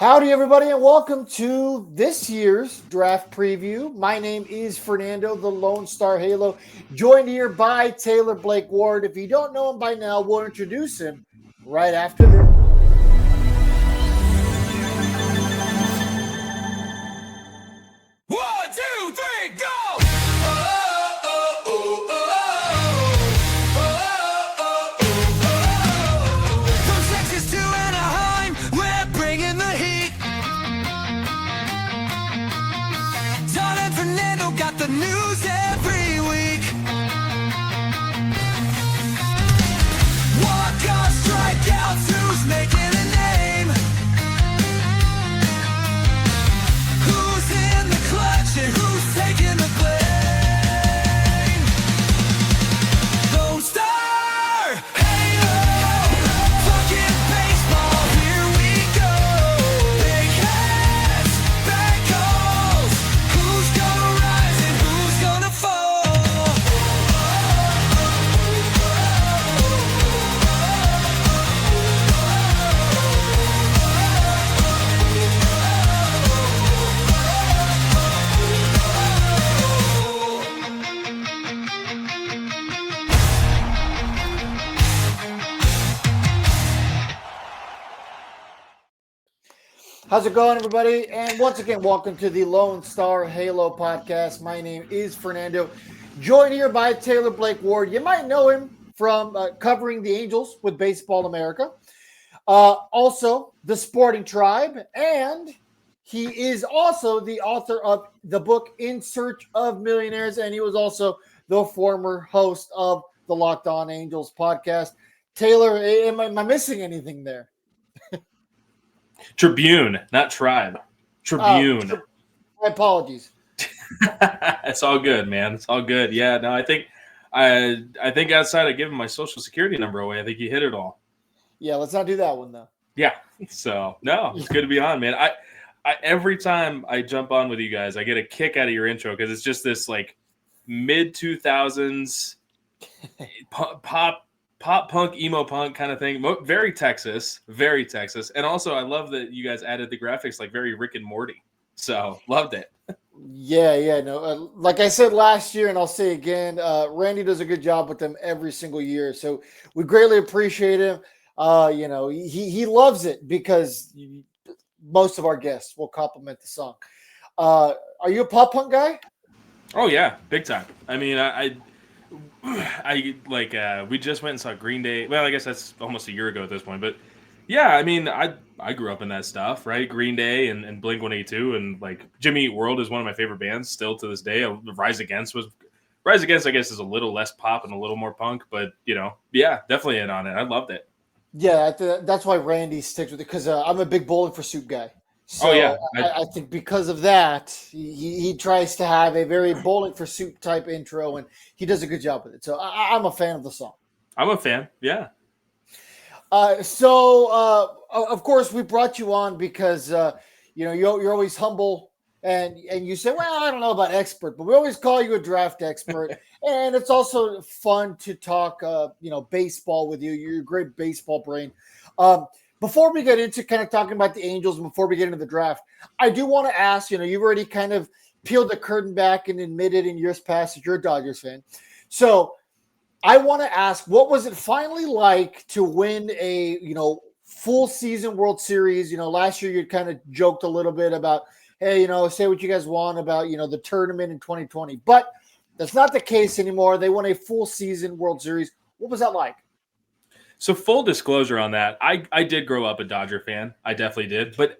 Howdy, everybody, and welcome to this year's draft preview. My name is Fernando, the Lone Star Halo, joined here by Taylor Blake Ward. If you don't know him by now, we'll introduce him right after this. One, two, three, go! From Texas to Anaheim, we're bringing the heat. Don and Fernando got the news every week. Walk-off strikeouts, who's making a name? Who's in the clutch and who's taking the blame? Lone Star Halo, talking baseball, here we go. Big hats, bad calls, who's gonna rise and who's gonna fall? How's it going, everybody? And once again, welcome to the Lone Star Halo podcast. My name is Fernando, joined here by Taylor Blake Ward. You might know him from covering the Angels with Baseball America. Also, The Sporting Tribe, and he is also the author of the book In Search of Millionaires, and he was also the former host of the Locked On Angels podcast. Taylor, am I missing anything there? Tribune, not Tribe. Tribune. My apologies. It's all good, man. It's all good. Yeah, no, I think outside of giving my social security number away, I think you hit it all. Yeah, let's not do that one, though. Yeah. So, no, it's good to be on, man. I every time I jump on with you guys, I get a kick out of your intro because it's just this like mid 2000s pop punk, emo punk kind of thing. Very Texas. And also, I love that you guys added the graphics like very Rick and Morty. So, loved it. Yeah. No, like I said last year, and I'll say again, Randy does a good job with them every single year. So we greatly appreciate him. He loves it because most of our guests will compliment the song. Are you a pop punk guy? Oh yeah, big time. I mean, I like we just went and saw Green Day. Well, I guess that's almost a year ago at this point, but yeah, I mean, I grew up in that stuff, right? Green Day and Blink-182, and like Jimmy Eat World is one of my favorite bands still to this day. Rise Against, I guess, is a little less pop and a little more punk, but yeah, definitely in on it. I loved it. Yeah, that's why Randy sticks with it, because I'm a big Bowling for Soup guy. So yeah, I think because of that, he tries to have a very Bowling for Soup type intro, and he does a good job with it. So I'm a fan of the song. I'm a fan. Yeah. Of course, we brought you on because you're always humble, and you say, well, I don't know about expert, but we always call you a draft expert. And it's also fun to talk baseball with you. You're a great baseball brain. Before we get into kind of talking about the Angels and before we get into the draft, I do want to ask, you've already kind of peeled the curtain back and admitted in years past that you're a Dodgers fan. So I want to ask, what was it finally like to win a, full season World Series? Last year you kind of joked a little bit about, hey, say what you guys want about, the tournament in 2020. But that's not the case anymore. They won a full season World Series. What was that like? So full disclosure on that, I did grow up a Dodger fan. I definitely did. But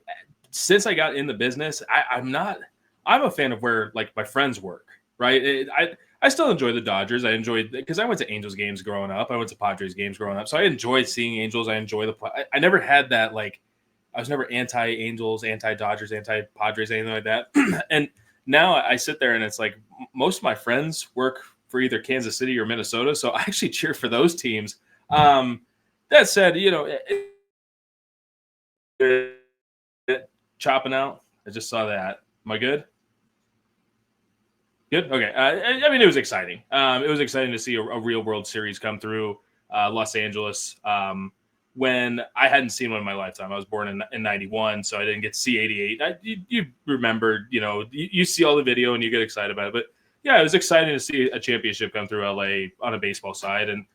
since I got in the business, I'm a fan of where like my friends work, right? I still enjoy the Dodgers. I enjoyed because I went to Angels games growing up. I went to Padres games growing up. So I enjoyed seeing Angels. I enjoy I never had that like I was never anti-Angels, anti-Dodgers, anti-Padres, anything like that. And now I sit there and it's like most of my friends work for either Kansas City or Minnesota. So I actually cheer for those teams. That said, chopping out. I just saw that. Am I good? Good? Okay. I mean, it was exciting. It was exciting to see a real World Series come through Los Angeles. when I hadn't seen one in my lifetime. I was born in 91, so I didn't get to see 88. You remember, you see all the video and you get excited about it. But yeah, it was exciting to see a championship come through LA on a baseball side. And,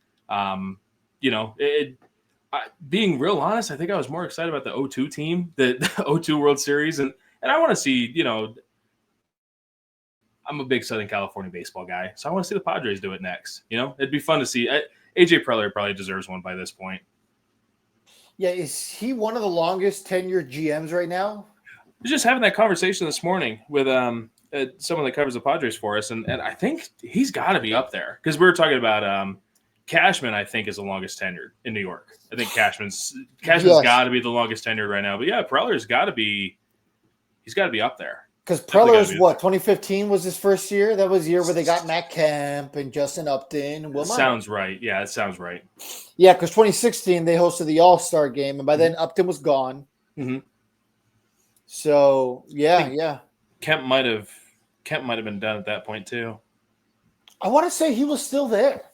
being real honest, I think I was more excited about the 02 team, the 02 World Series. And I want to see, I'm a big Southern California baseball guy, so I want to see the Padres do it next. It'd be fun to see. AJ Preller probably deserves one by this point. Yeah, is he one of the longest tenured GMs right now? I was just having that conversation this morning with someone that covers the Padres for us, and I think he's got to be up there because we were talking about Cashman. I think is the longest tenured in New York. I think Cashman's got to be the longest tenured right now. But yeah, Preller's got to be. He's got to be up there. Because Preller's 2015 was his first year? That was the year where they got Matt Kemp and Justin Upton and Will Myers. Sounds right. Yeah, it sounds right. Yeah, because 2016 they hosted the All-Star game, and by then Upton was gone. Mm-hmm. So yeah. Kemp might have been done at that point too. I want to say he was still there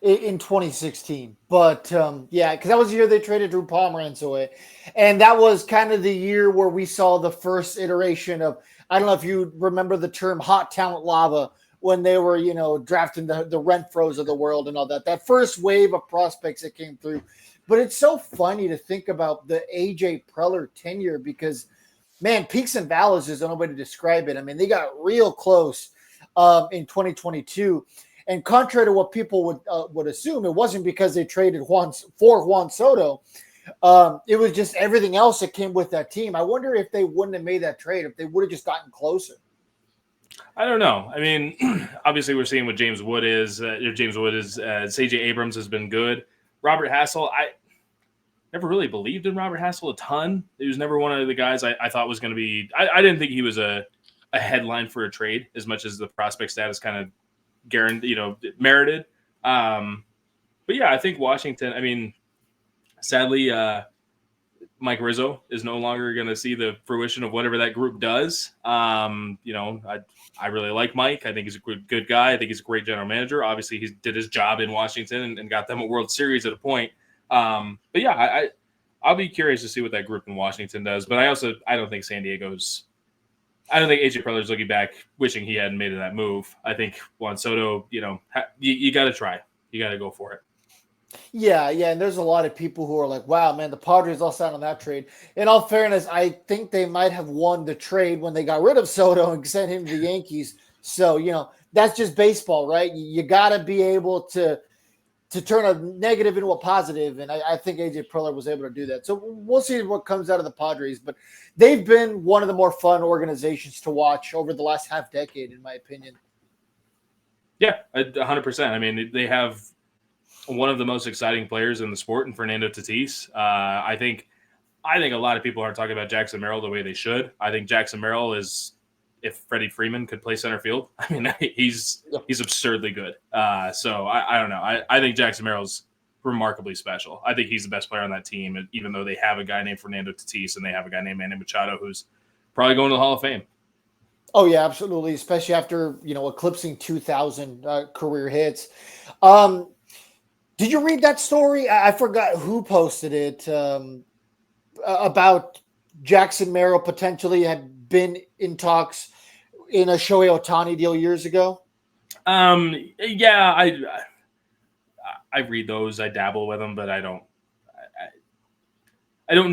in 2016, but because that was the year they traded Drew Pomeranz away, and that was kind of the year where we saw the first iteration of. I don't know if you remember the term hot talent lava when they were, drafting the Renfros of the world and all that. That first wave of prospects that came through. But it's so funny to think about the AJ Preller tenure because, man, peaks and valleys is the only way to describe it. I mean, they got real close in 2022. And contrary to what people would assume, it wasn't because they traded Juan Soto. It was just everything else that came with that team. I wonder if they wouldn't have made that trade, if they would have just gotten closer. I don't know. I mean, obviously we're seeing what James Wood is. C.J. Abrams has been good. Robert Hassel, I never really believed in Robert Hassel a ton. He was never one of the guys I thought was going to be – I didn't think he was a headline for a trade as much as the prospect status kind of guaranteed, merited. But, yeah, I think Washington – I mean – sadly, Mike Rizzo is no longer going to see the fruition of whatever that group does. I really like Mike. I think he's a good guy. I think he's a great general manager. Obviously, he did his job in Washington and got them a World Series at a point. But yeah, I'll be curious to see what that group in Washington does. But I don't think San Diego's. I don't think AJ Preller's looking back wishing he hadn't made that move. I think Juan Soto, you got to try. You got to go for it. Yeah, and there's a lot of people who are like, wow, man, the Padres lost out on that trade. In all fairness, I think they might have won the trade when they got rid of Soto and sent him to the Yankees. So, that's just baseball, right? You got to be able to turn a negative into a positive, and I think AJ Preller was able to do that. So we'll see what comes out of the Padres, but they've been one of the more fun organizations to watch over the last half decade, in my opinion. Yeah, 100%. I mean, they have – one of the most exciting players in the sport, and Fernando Tatis. I think a lot of people aren't talking about Jackson Merrill the way they should. I think Jackson Merrill is, if Freddie Freeman could play center field, I mean, he's absurdly good. So I don't know. I think Jackson Merrill's remarkably special. I think he's the best player on that team, even though they have a guy named Fernando Tatis and they have a guy named Manny Machado who's probably going to the Hall of Fame. Oh, yeah, absolutely, especially after, eclipsing 2,000 career hits. Did you read that story? I forgot who posted it about Jackson Merrill potentially had been in talks in a Shohei Ohtani deal years ago. Yeah, I read those. I dabble with them, but I don't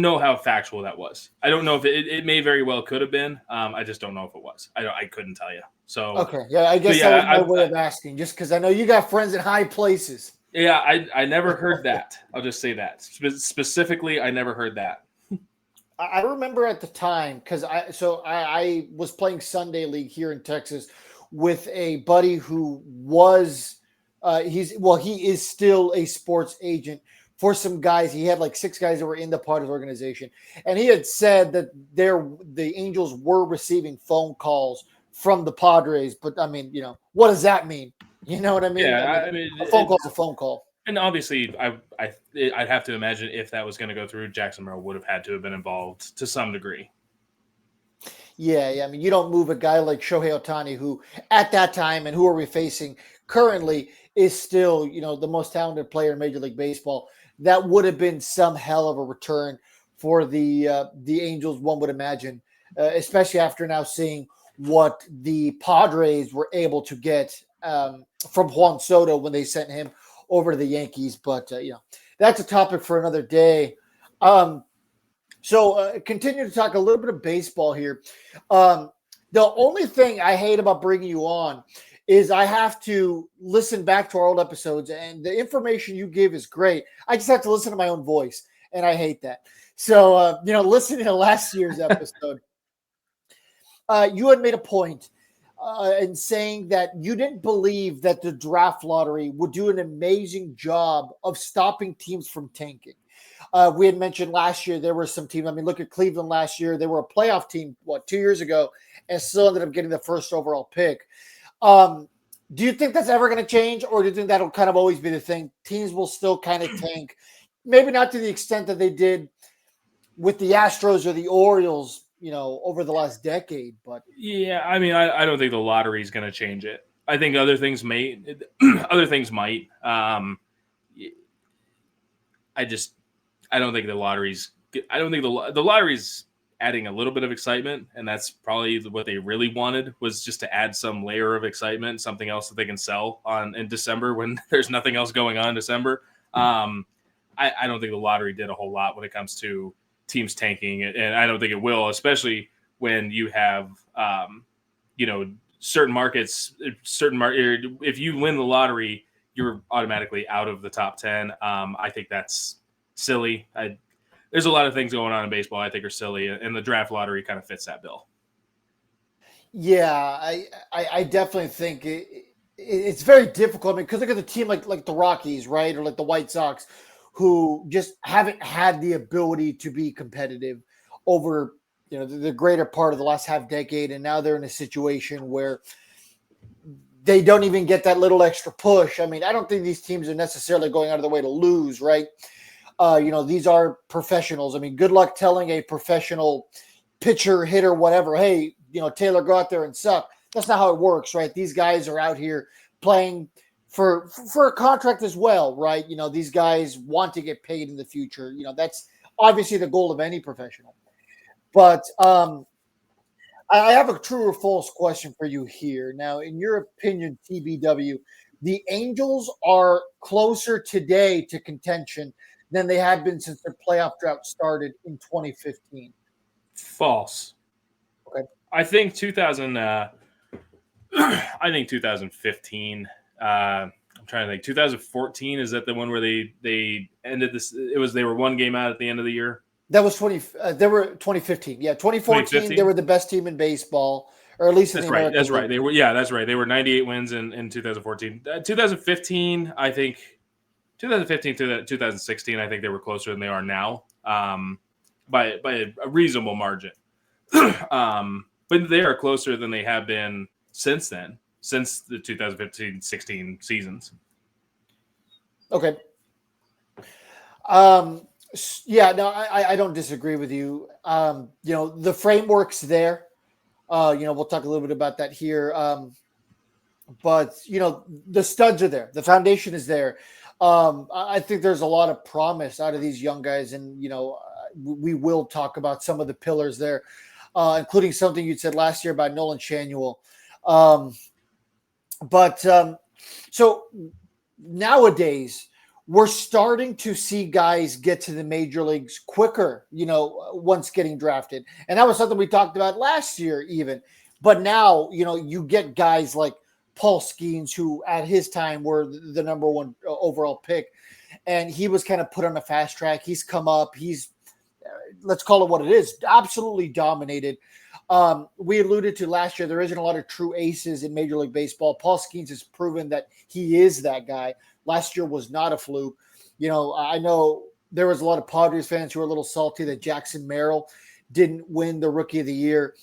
know how factual that was. I don't know if it may very well could have been. I just don't know if it was. I couldn't tell you. So okay, yeah, I guess that was my way of asking, just because I know you got friends in high places. Yeah, I never heard that. I'll just say that. Specifically, I never heard that. I remember at the time because I was playing Sunday League here in Texas with a buddy who was he is still a sports agent for some guys. He had like 6 guys that were in the Padres organization, and he had said that the Angels were receiving phone calls from the Padres. But I mean, what does that mean? You know what I mean? Yeah, I mean a phone call's a phone call. And obviously, I'd have to imagine if that was going to go through, Jackson Merrill would have had to have been involved to some degree. Yeah. I mean, you don't move a guy like Shohei Ohtani, who at that time, and who are we facing currently, is still, the most talented player in Major League Baseball, that would have been some hell of a return for the Angels, one would imagine, especially after now seeing what the Padres were able to get from Juan Soto when they sent him over to the Yankees. But, that's a topic for another day. So continue to talk a little bit of baseball here. The only thing I hate about bringing you on is I have to listen back to our old episodes, and the information you give is great. I just have to listen to my own voice, and I hate that. So, listening to last year's episode, you had made a point in saying that you didn't believe that the draft lottery would do an amazing job of stopping teams from tanking. We had mentioned last year there were some teams. I mean, look at Cleveland last year. They were a playoff team, 2 years ago, and still ended up getting the first overall pick. Do you think that's ever going to change, or do you think that'll kind of always be the thing? Teams will still kind of tank, maybe not to the extent that they did with the Astros or the Orioles, over the last decade. But yeah, I mean, I don't think the lottery is going to change it. I think other things may, other things might. I don't think the lottery's. I don't think the lottery's adding a little bit of excitement, and that's probably what they really wanted, was just to add some layer of excitement, something else that they can sell in December when there's nothing else going on in December. I don't think the lottery did a whole lot when it comes to teams tanking, and I don't think it will, especially when you have certain markets, if you win the lottery, you're automatically out of the top 10. I think that's silly. There's a lot of things going on in baseball I think are silly, and the draft lottery kind of fits that bill. Yeah, I definitely think it's very difficult. I mean, because look at the team like the Rockies, right, or like the White Sox, who just haven't had the ability to be competitive over the greater part of the last half decade, and now they're in a situation where they don't even get that little extra push. I mean, I don't think these teams are necessarily going out of their way to lose, right? These are professionals. I mean, good luck telling a professional pitcher, hitter, whatever, hey, Taylor, go out there and suck. That's not how it works, right? These guys are out here playing for a contract as well, right? These guys want to get paid in the future. That's obviously the goal of any professional. But I have a true or false question for you here. Now, in your opinion, TBW, the Angels are closer today to contention than they have been since their playoff drought started in 2015. False. Okay. I think 2015. I'm trying to think. 2014, is that the one where they ended this? They were one game out at the end of the year. That was 2015. Yeah, 2014. They were the best team in baseball, or at least in the American That's League. right. They were. Yeah, that's right. They were 98 wins in 2014. 2015, I think. 2015 to 2016, I think they were closer than they are now, by a reasonable margin. But they are closer than they have been since then, since the 2015-16 seasons. Okay. Yeah, no, I don't disagree with you. The framework's there. We'll talk a little bit about that here. But the studs are there. The foundation is there. I think there's a lot of promise out of these young guys, and we will talk about some of the pillars there, including something you said last year about Nolan Schanuel. So nowadays we're starting to see guys get to the major leagues quicker, once getting drafted, and that was something we talked about last year even. But now, you get guys like Paul Skeens, who at his time were the number one overall pick, and he was kind of put on a fast track. He's come up. He's, let's call it what it is, absolutely dominated. We alluded to last year, there isn't a lot of true aces in Major League Baseball. Paul Skeens has proven that he is that guy. Last year was not a fluke. I know there was a lot of Padres fans who were a little salty that Jackson Merrill didn't win the Rookie of the Year.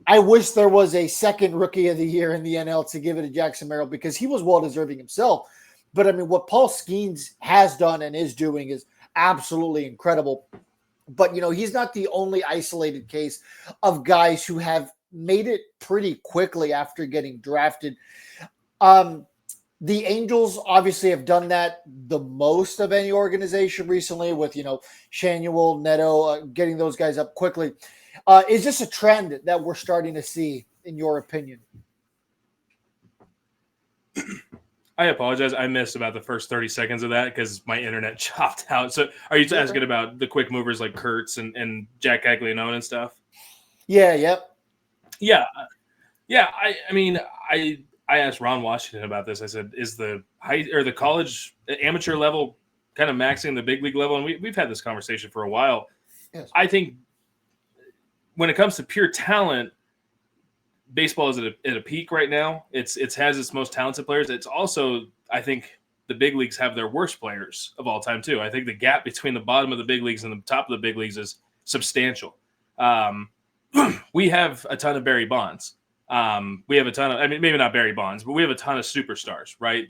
I wish there was a second Rookie of the Year in the NL to give it to Jackson Merrill, because he was well-deserving himself. But, I mean, what Paul Skeens has done and is doing is absolutely incredible. But, he's not the only isolated case of guys who have made it pretty quickly after getting drafted. the Angels obviously have done that the most of any organization recently with, Schanuel, Neto, getting those guys up quickly. Is this a trend that we're starting to see, in your opinion? I apologize. I missed about the first 30 seconds of that because my internet chopped out. So are you asking about the quick movers like Kurtz and Jack Caglianone and stuff? Yeah, yep. Yeah. Yeah. I mean, I asked Ron Washington about this. I said, is the high or the college amateur level kind of maxing the big league level? And we've had this conversation for a while. Yes. I think when it comes to pure talent, baseball is at a peak right now. It has its most talented players. It's also, I think, the big leagues have their worst players of all time too. I think the gap between the bottom of the big leagues and the top of the big leagues is substantial. We have a ton of Barry Bonds. We have a ton of, I mean, maybe not Barry Bonds, but we have a ton of superstars, right?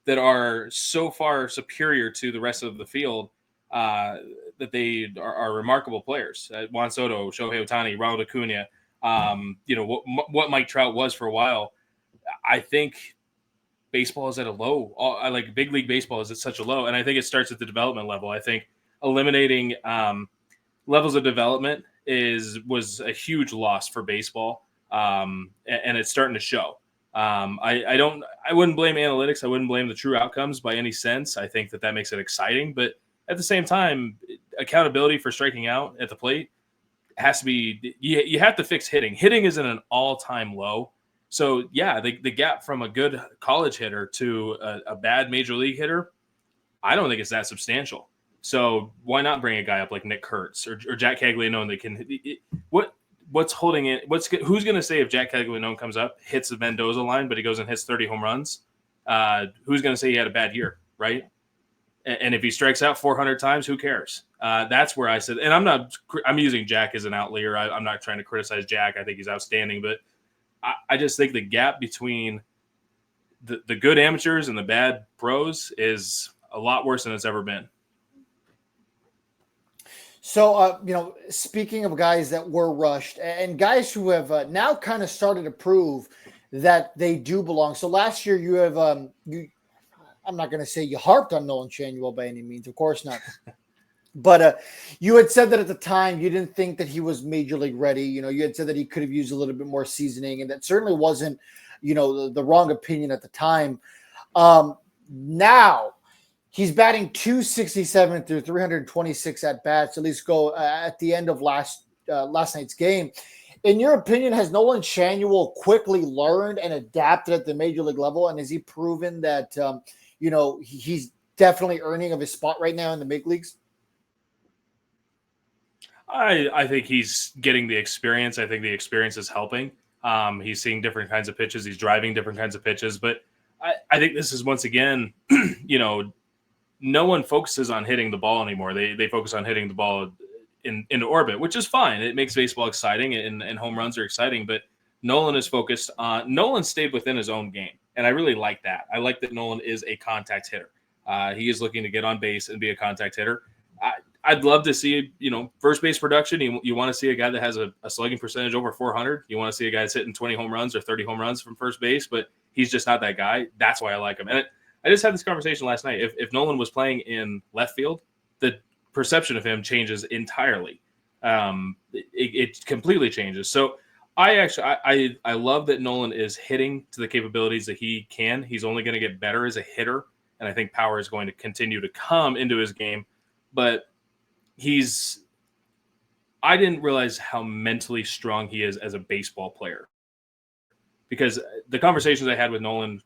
That are so far superior to the rest of the field that they are remarkable players. Juan Soto, Shohei Ohtani, Ronald Acuna. What Mike Trout was for a while. I think baseball is at a low. I like big league baseball is at such a low, and I think it starts at the development level. I think eliminating levels of development was a huge loss for baseball, and it's starting to show. I wouldn't blame analytics. I wouldn't blame the true outcomes by any sense. I think that makes it exciting, but at the same time, accountability for striking out at the plate has to be. You have to fix hitting. Hitting is at an all-time low. So yeah, the gap from a good college hitter to a bad major league hitter, I don't think it's that substantial. So why not bring a guy up like Nick Kurtz or Jack Caglianone that can what's holding it? Who's going to say if Jack Caglianone comes up, hits the Mendoza line, but he goes and hits 30 home runs? Who's going to say he had a bad year, right? And if he strikes out 400 times, who cares? That's where I said, and I'm using Jack as an outlier. I'm not trying to criticize Jack. I think he's outstanding, but I just think the gap between the good amateurs and the bad pros is a lot worse than it's ever been. So, speaking of guys that were rushed and guys who have now kind of started to prove that they do belong. So last year you have, I'm not going to say you harped on Nolan Schanuel by any means, of course not. But you had said that at the time you didn't think that he was major league ready. You had said that he could have used a little bit more seasoning, and that certainly wasn't, the wrong opinion at the time. Now he's batting .267 through 326 at bats. At least go at the end of last night's game. In your opinion, has Nolan Schanuel quickly learned and adapted at the major league level, and has he proven that he's definitely earning of his spot right now in the big leagues? I think he's getting the experience. I think the experience is helping. He's seeing different kinds of pitches. He's driving different kinds of pitches. But I think this is, once again, no one focuses on hitting the ball anymore. They focus on hitting the ball into orbit, which is fine. It makes baseball exciting, and home runs are exciting. But Nolan is focused on – Nolan stayed within his own game, and I really like that. I like that Nolan is a contact hitter. He is looking to get on base and be a contact hitter. I'd love to see, first base production. You want to see a guy that has a slugging percentage over 400. You want to see a guy that's hitting 20 home runs or 30 home runs from first base, but he's just not that guy. That's why I like him. And I just had this conversation last night. If Nolan was playing in left field, the perception of him changes entirely. It completely changes. So I love that Nolan is hitting to the capabilities that he can. He's only going to get better as a hitter, and I think power is going to continue to come into his game. But I didn't realize how mentally strong he is as a baseball player, because the conversations I had with Nolan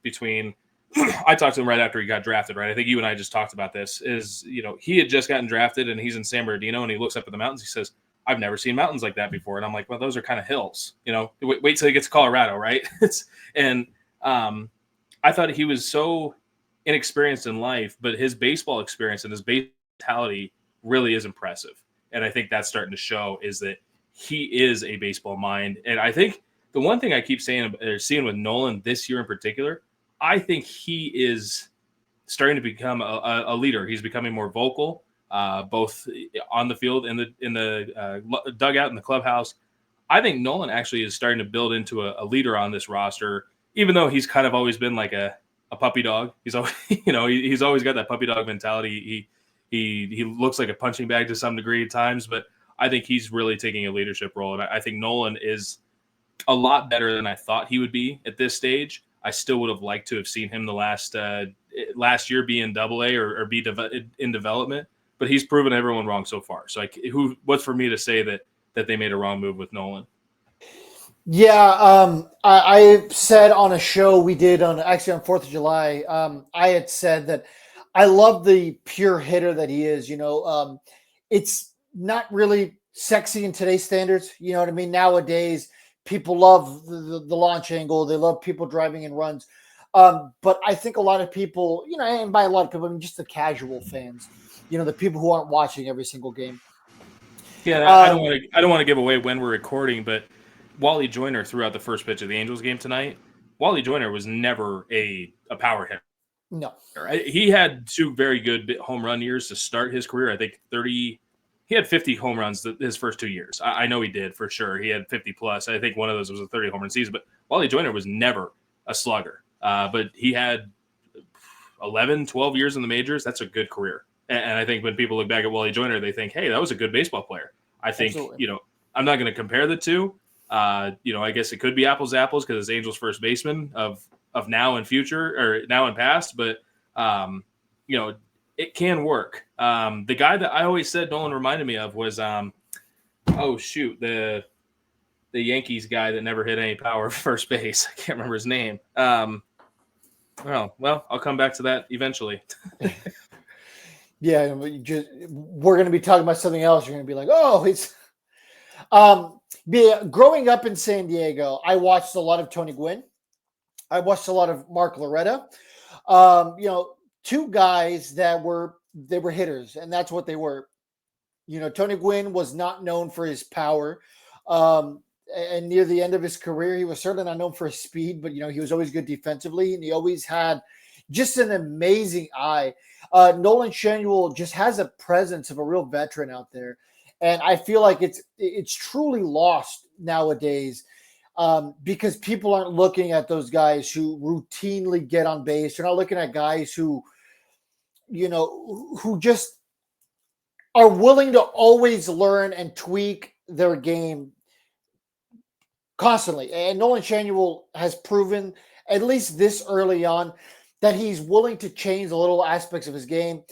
I talked to him right after he got drafted, right? I think you and I just talked about this he had just gotten drafted and he's in San Bernardino and he looks up at the mountains. He says, I've never seen mountains like that before. And I'm like, well, those are kind of hills, wait till he gets to Colorado. Right. I thought he was so inexperienced in life, but his baseball experience and his baseball mentality really is impressive. And I think that's starting to show is that he is a baseball mind. And I think the one thing I keep seeing with Nolan this year in particular, I think he is starting to become a leader. He's becoming more vocal, both on the field and in the dugout in the clubhouse. I think Nolan actually is starting to build into a leader on this roster, even though he's kind of always been like a a puppy dog. He's always, he's always got that puppy dog mentality. He looks like a punching bag to some degree at times, but I think he's really taking a leadership role. And I think Nolan is a lot better than I thought he would be at this stage. I still would have liked to have seen him the last year be in Double-A or be in development, but he's proven everyone wrong so far. So what's for me to say that they made a wrong move with Nolan? Yeah, I said on a show we did on 4th of July, I had said that I love the pure hitter that he is. It's not really sexy in today's standards. You know what I mean? Nowadays, people love the launch angle. They love people driving in runs. But I think a lot of people, and by a lot of people, I mean just the casual fans, the people who aren't watching every single game. Yeah, I don't want to give away when we're recording, but Wally Joyner threw out the first pitch of the Angels game tonight. Wally Joyner was never a power hitter. No. He had 2 very good home run years to start his career. I think he had 50 home runs his first 2 years. I know he did for sure. He had 50 plus. I think one of those was a 30 home run season, but Wally Joyner was never a slugger. But he had 11, 12 years in the majors. That's a good career. And I think when people look back at Wally Joyner, they think, hey, that was a good baseball player. I think, Absolutely. I'm not going to compare the two. I guess it could be apples to apples because it's Angels first baseman of now and future, or now and past, but it can work. The guy that I always said Nolan reminded me of was the Yankees guy that never hit any power first base. I can't remember his name. Well, I'll come back to that eventually. Yeah, we're going to be talking about something else. You're going to be like, oh, it's growing up in San Diego, I watched a lot of Tony Gwynn. I watched a lot of Mark Loretta. 2 guys that were hitters, and that's what they were. Tony Gwynn was not known for his power. And near the end of his career, he was certainly not known for his speed, but he was always good defensively, and he always had just an amazing eye. Nolan Schanuel just has a presence of a real veteran out there, and I feel like it's truly lost nowadays because people aren't looking at those guys who routinely get on base. They're not looking at guys who just are willing to always learn and tweak their game constantly. And Nolan Schanuel has proven, at least this early on, that he's willing to change the little aspects of his game.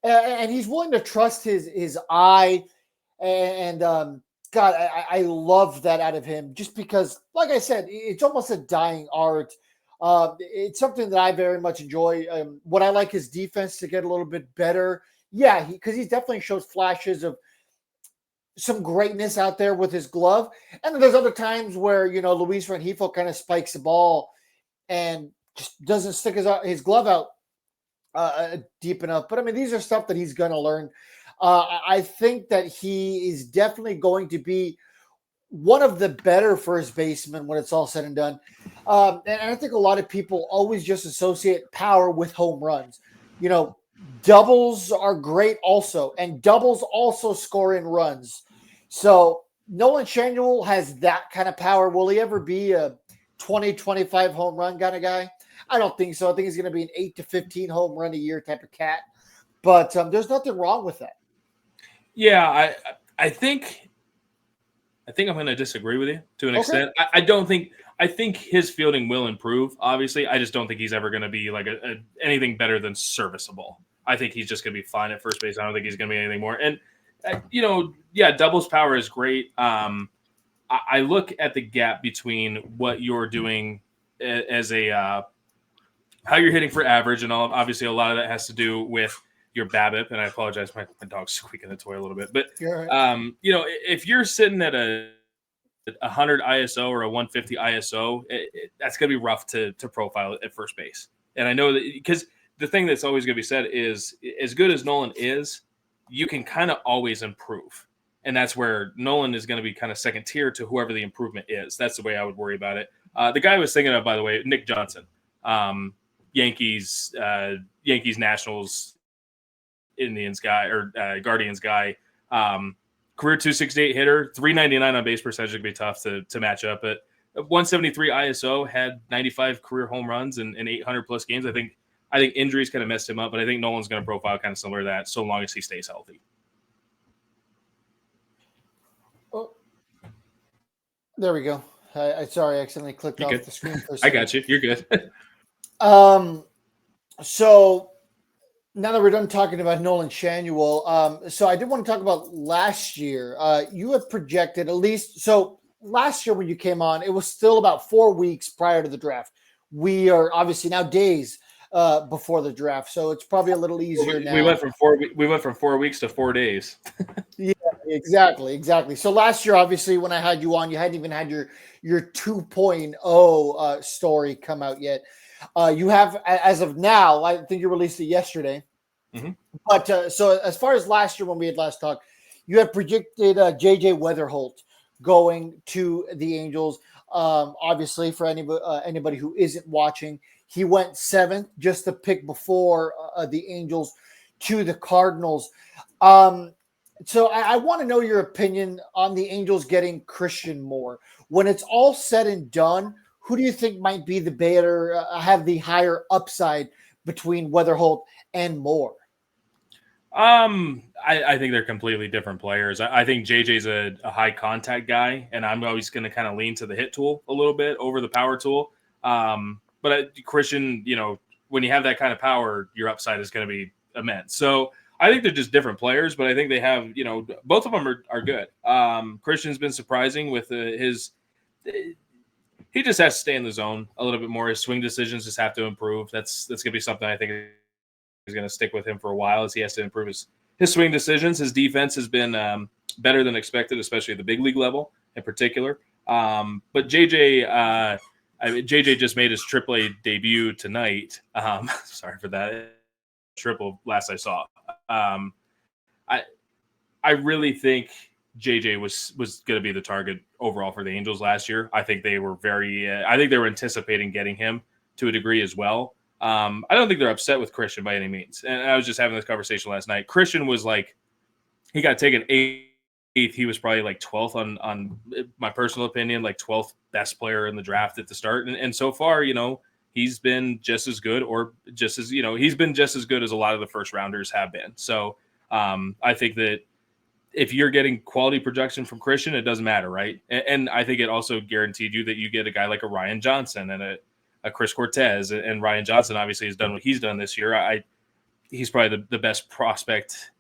And he's willing to trust his eye. And God, I love that out of him, just because, like I said, it's almost a dying art. It's something that I very much enjoy. What I like his defense to get a little bit better. Yeah, because he definitely shows flashes of some greatness out there with his glove. And then there's other times where, Luis Rengifo kind of spikes the ball and just doesn't stick his glove out deep enough. But I mean, these are stuff that he's going to learn. I think that he is definitely going to be one of the better first basemen when it's all said and done. And I think a lot of people always just associate power with home runs. Doubles are great also, and doubles also score in runs. So Nolan Schanuel has that kind of power. Will he ever be a 20, 25 home run kind of guy? I don't think so. I think he's going to be an 8 to 15 home run a year type of cat. But there's nothing wrong with that. Yeah, I think I'm going to disagree with you to an extent. I think his fielding will improve. Obviously, I just don't think he's ever going to be like anything better than serviceable. I think he's just going to be fine at first base. I don't think he's going to be anything more. And doubles power is great. I look at the gap between what you're doing as how you're hitting for average, and obviously a lot of that has to do with your BABIP. And I apologize, my dog's squeaking the toy a little bit. But right. If you're sitting at a 100 ISO or a 150 ISO, that's going to be rough to profile at first base. And I know that because the thing that's always going to be said is, as good as Nolan is, you can kind of always improve. And that's where Nolan is going to be kind of second tier to whoever the improvement is. That's the way I would worry about it. The guy I was thinking of, by the way, Nick Johnson, Yankees, Nationals, Indians guy, or Guardians guy, career 268 hitter, 399 on base percentage would be tough to match up. But 173 ISO, had 95 career home runs and 800 plus games. I think injuries kind of messed him up, but I think Nolan's going to profile kind of similar to that so long as he stays healthy. Oh, there we go. Sorry, I accidentally clicked You're off good. the screen for a I second. got you. You're good. So now that we're done talking about Nolan Schanuel, so I did want to talk about last year. You have projected at least, so last year when you came on, it was still about 4 weeks prior to the draft. We are obviously now days before the draft, so it's probably a little easier now. We went from 4 weeks to 4 days. Yeah, exactly. So last year, obviously, when I had you on, you hadn't even had your 2.0 story come out yet. You have, as of now, I think you released it yesterday. Mm-hmm. But so as far as last year when we had last talked, you had predicted JJ Weatherholt going to the Angels. Obviously, for anybody who isn't watching, he went 7th, just the pick before the Angels to the Cardinals. So I want to know your opinion on the Angels getting Christian Moore. When it's all said and done, who do you think might be the better, have the higher upside between Weatherholt and Moore? I think they're completely different players. I think JJ's a high contact guy, and I'm always going to kind of lean to the hit tool a little bit over the power tool. But Christian, when you have that kind of power, your upside is going to be immense. So I think they're just different players, but I think they have, both of them are good. Christian's been surprising with he just has to stay in the zone a little bit more. His swing decisions just have to improve. That's going to be something I think is going to stick with him for a while, as he has to improve his swing decisions. His defense has been better than expected, especially at the big league level in particular. But JJ, JJ just made his AAA debut tonight. Sorry for that. Triple last I saw. I really think JJ was going to be the target overall for the Angels last year. I think they were anticipating getting him to a degree as well. I don't think they're upset with Christian by any means. And I was just having this conversation last night. Christian was like, he got taken 8th. He was probably like 12th on my personal opinion, like 12th best player in the draft at the start. And so far, he's been just as good, or just as, he's been just as good as a lot of the first rounders have been. So I think that if you're getting quality production from Christian, it doesn't matter, right? And I think it also guaranteed you that you get a guy like a Ryan Johnson and a Chris Cortez. And Ryan Johnson obviously has done what he's done this year. He's probably the best prospect,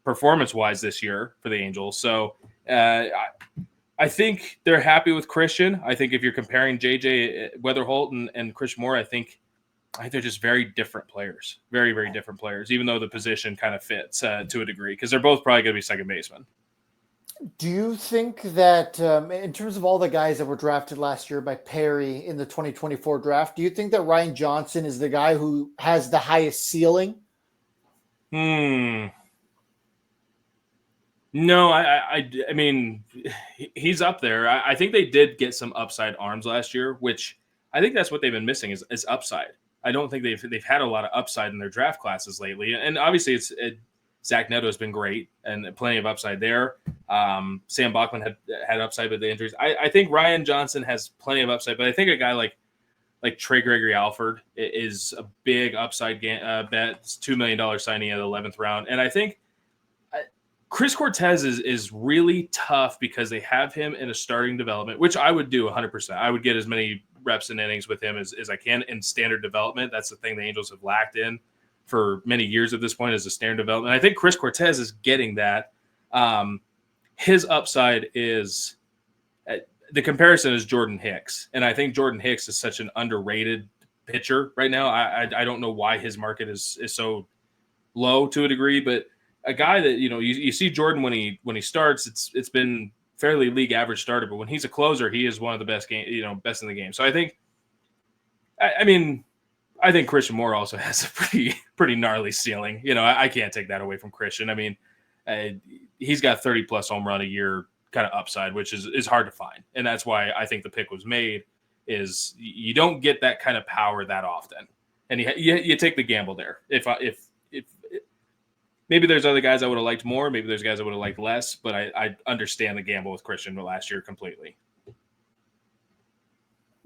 performance-wise this year for the Angels. So I think they're happy with Christian. I think if you're comparing JJ Weatherholt and Christian Moore, I think they're just very different players, very, very different players, even though the position kind of fits to a degree, because they're both probably going to be second baseman. Do you think that in terms of all the guys that were drafted last year by Perry in the 2024 draft, do you think that Ryan Johnson is the guy who has the highest ceiling? No, I mean, he's up there. I think they did get some upside arms last year, which I think that's what they've been missing is upside. I don't think they've had a lot of upside in their draft classes lately. And obviously Zach Neto has been great and plenty of upside there. Sam Bachman had upside with the injuries. I think Ryan Johnson has plenty of upside, but I think a guy like Trey Gregory Alford is a big upside bet. It's $2 million signing at the 11th round. And I think Chris Cortez is really tough because they have him in a starting development, which I would do 100%. I would get as many reps and innings with him as I can in standard development. That's the thing the Angels have lacked in for many years at this point, is the standard development. I think Chris Cortez is getting that. His upside is the comparison is Jordan Hicks. And I think Jordan Hicks is such an underrated pitcher right now. I don't know why his market is so low to a degree, but a guy that, you see Jordan when he starts, it's been fairly league average starter, but when he's a closer, he is one of the best best in the game. So I think, I think Christian Moore also has a pretty gnarly ceiling. I can't take that away from Christian. I mean, he's got 30 plus home run a year kind of upside, which is hard to find. And that's why I think the pick was made, is you don't get that kind of power that often. And you take the gamble there. If maybe there's other guys I would have liked more, maybe there's guys I would have liked less, but I understand the gamble with Christian last year completely.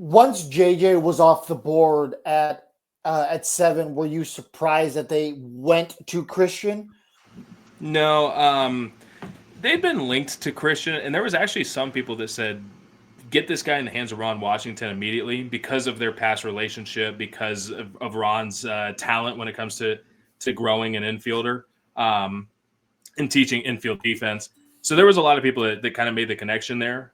Once JJ was off the board at 7, were you surprised that they went to Christian? No, they've been linked to Christian, and there was actually some people that said get this guy in the hands of Ron Washington immediately because of their past relationship, because of Ron's talent when it comes to growing an infielder and teaching infield defense. So there was a lot of people that kind of made the connection there,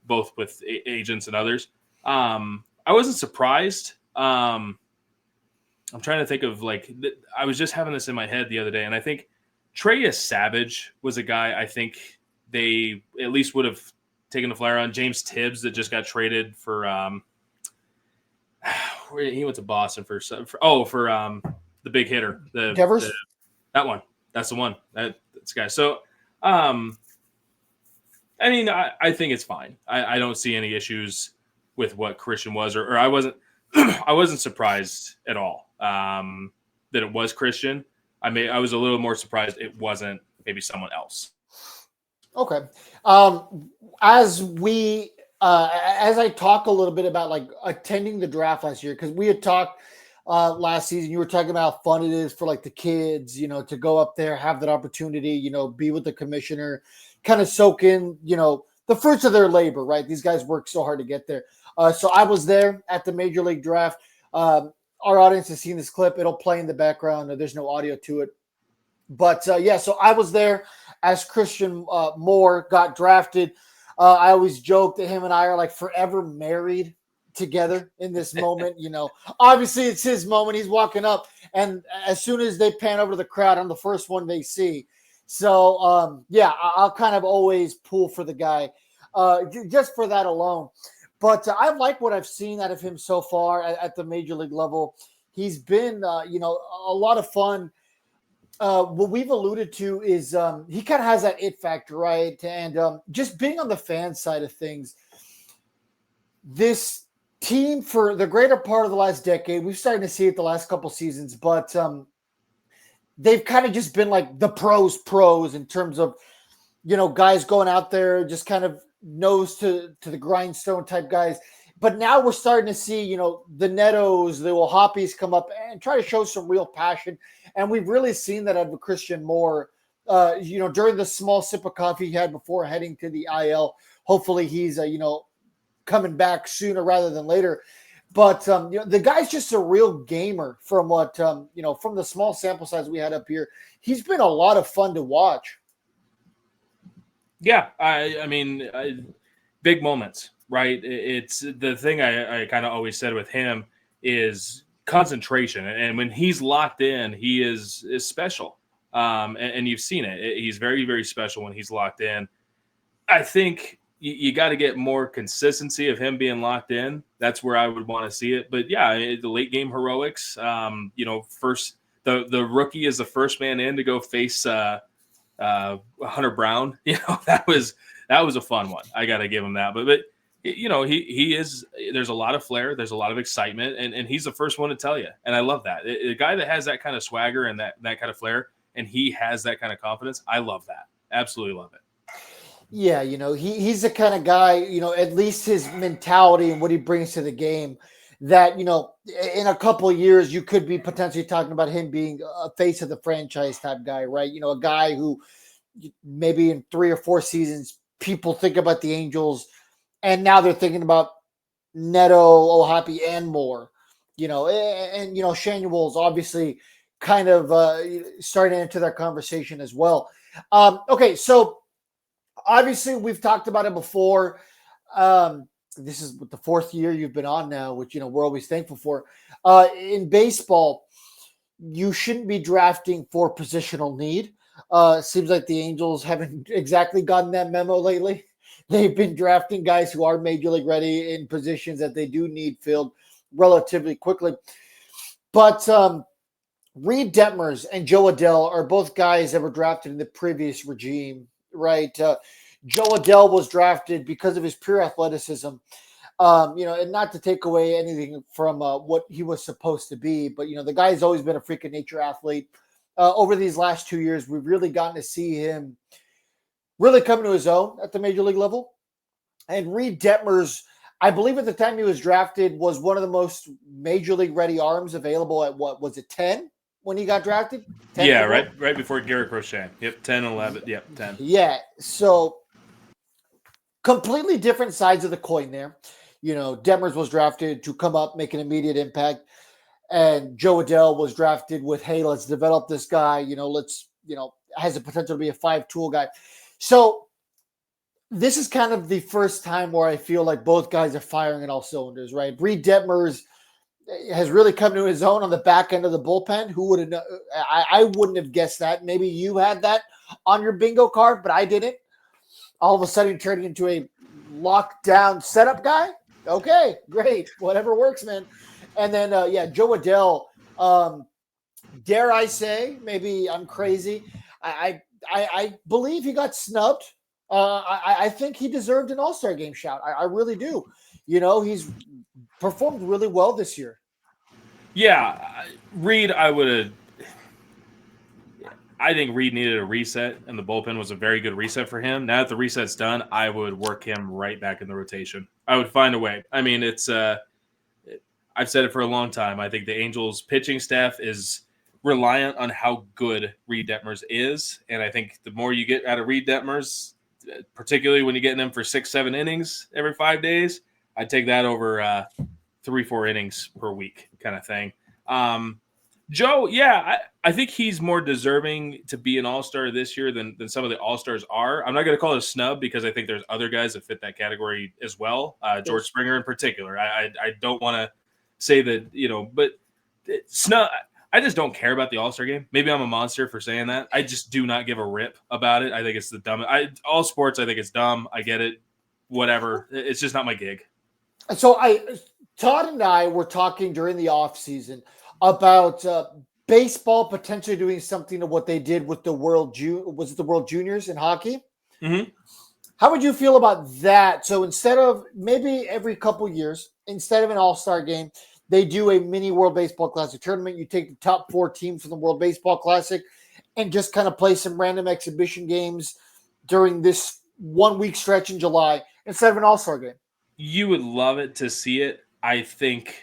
both with agents and others. I wasn't surprised. I'm trying to think of I was just having this in my head the other day, and I think Treyas Savage was a guy I think they at least would have taken a flyer on. James Tibbs that just got traded for he went to Boston for the big hitter, Devers? That one. That's the one. That's the guy. So I mean, I think it's fine. I don't see any issues with what Christian was, or I wasn't I wasn't surprised at all that it was Christian. I was a little more surprised it wasn't maybe someone else. Okay. As I talk a little bit about like attending the draft last year, because we had talked last season, you were talking about how fun it is for like the kids, to go up there, have that opportunity, be with the commissioner, kind of soak in, the fruits of their labor, right? These guys work so hard to get there. So I was there at the Major League Draft. Our audience has seen this clip. It'll play in the background. There's no audio to it. But, so I was there as Christian Moore got drafted. I always joke that him and I are like forever married together in this moment. Obviously it's his moment. He's walking up, and as soon as they pan over to the crowd, I'm the first one they see. So, I'll kind of always pull for the guy just for that alone. But I like what I've seen out of him so far at the major league level. He's been, a lot of fun. What we've alluded to is he kind of has that it factor, right? And just being on the fan side of things, this team for the greater part of the last decade, we've started to see it the last couple seasons, but they've kind of just been like the pros in terms of, guys going out there, just kind of nose to the grindstone type guys. But now we're starting to see, the Netos, the Wahapis come up and try to show some real passion. And we've really seen that out of Christian Moore, during the small sip of coffee he had before heading to the IL. Hopefully he's, coming back sooner rather than later. But, the guy's just a real gamer from what, from the small sample size we had up here. He's been a lot of fun to watch. Yeah, I mean, big moments, right? It's the thing I kind of always said with him is concentration, and when he's locked in, he is special. And you've seen it. He's very, very special when he's locked in. I think you got to get more consistency of him being locked in. That's where I would want to see it. But yeah, the late game heroics. First the rookie is the first man in to go face Hunter Brown. That was a fun one. I got to give him that. But he is. There's a lot of flair. There's a lot of excitement, and he's the first one to tell you. And I love that. A guy that has that kind of swagger and that kind of flair, and he has that kind of confidence. I love that. Absolutely love it. Yeah, he's the kind of guy, at least his mentality and what he brings to the game that, in a couple of years, you could be potentially talking about him being a face of the franchise type guy, right? A guy who maybe in 3 or 4 seasons, people think about the Angels and now they're thinking about Neto, Ohapi, and more, and Schanuel's obviously kind of starting to enter that conversation as well. Okay, so obviously we've talked about it before. This is the 4th year you've been on now, which, we're always thankful for. In baseball, you shouldn't be drafting for positional need. Seems like the Angels haven't exactly gotten that memo lately. They've been drafting guys who are major league ready in positions that they do need filled relatively quickly. But Reid Detmers and Joe Adell are both guys that were drafted in the previous regime, right? Joe Adell was drafted because of his pure athleticism, and not to take away anything from what he was supposed to be, but, the guy's always been a freak of nature athlete. Over these last 2 years, we've really gotten to see him really come to his own at the major league level. And Reid Detmers, I believe at the time he was drafted was one of the most major league ready arms available at what was it 10 when he got drafted? 10 Yeah, overall? right before Garrett Crochet. Yep, 10, 11. Yep, 10. Yeah. So completely different sides of the coin there. Detmers was drafted to come up, make an immediate impact. And Joe Adell was drafted with, hey, let's develop this guy. Has the potential to be a 5-tool guy. So this is kind of the first time where I feel like both guys are firing in all cylinders, right? Reid Detmers has really come to his own on the back end of the bullpen. Who would have? I wouldn't have guessed that. Maybe you had that on your bingo card, but I didn't. All of a sudden, turning into a lockdown setup guy. Okay, great, whatever works, man. And then, Joe Adell. Dare I say, maybe I'm crazy. I believe he got snubbed. I think he deserved an All-Star game shout. I really do. He's performed really well this year. Yeah, Reid, I think Reid needed a reset, and the bullpen was a very good reset for him. Now that the reset's done, I would work him right back in the rotation. I would find a way. I mean, I've said it for a long time. I think the Angels pitching staff is reliant on how good Reid Detmers is, and I think the more you get out of Reid Detmers, particularly when you're getting them for 6-7 innings every 5 days, I'd take that over 3-4 innings per week kind of thing. Joe, yeah, I think he's more deserving to be an all-star this year than some of the all-stars are. I'm not going to call it a snub because I think there's other guys that fit that category as well. George Springer in particular. I don't want to say that, but snub. I just don't care about the all-star game. Maybe I'm a monster for saying that. I just do not give a rip about it. I think it's the dumb. All sports, I think it's dumb. I get it. Whatever. It's just not my gig. So Todd and I were talking during the off season about baseball potentially doing something to what they did with the World Juniors in hockey. Mm-hmm. How would you feel about that? So instead of maybe every couple years, instead of an all-star game, they do a mini World Baseball Classic tournament. You take the top 4 teams from the World Baseball Classic and just kind of play some random exhibition games during this 1-week stretch in July instead of an all-star game. You would love it to see it. I think.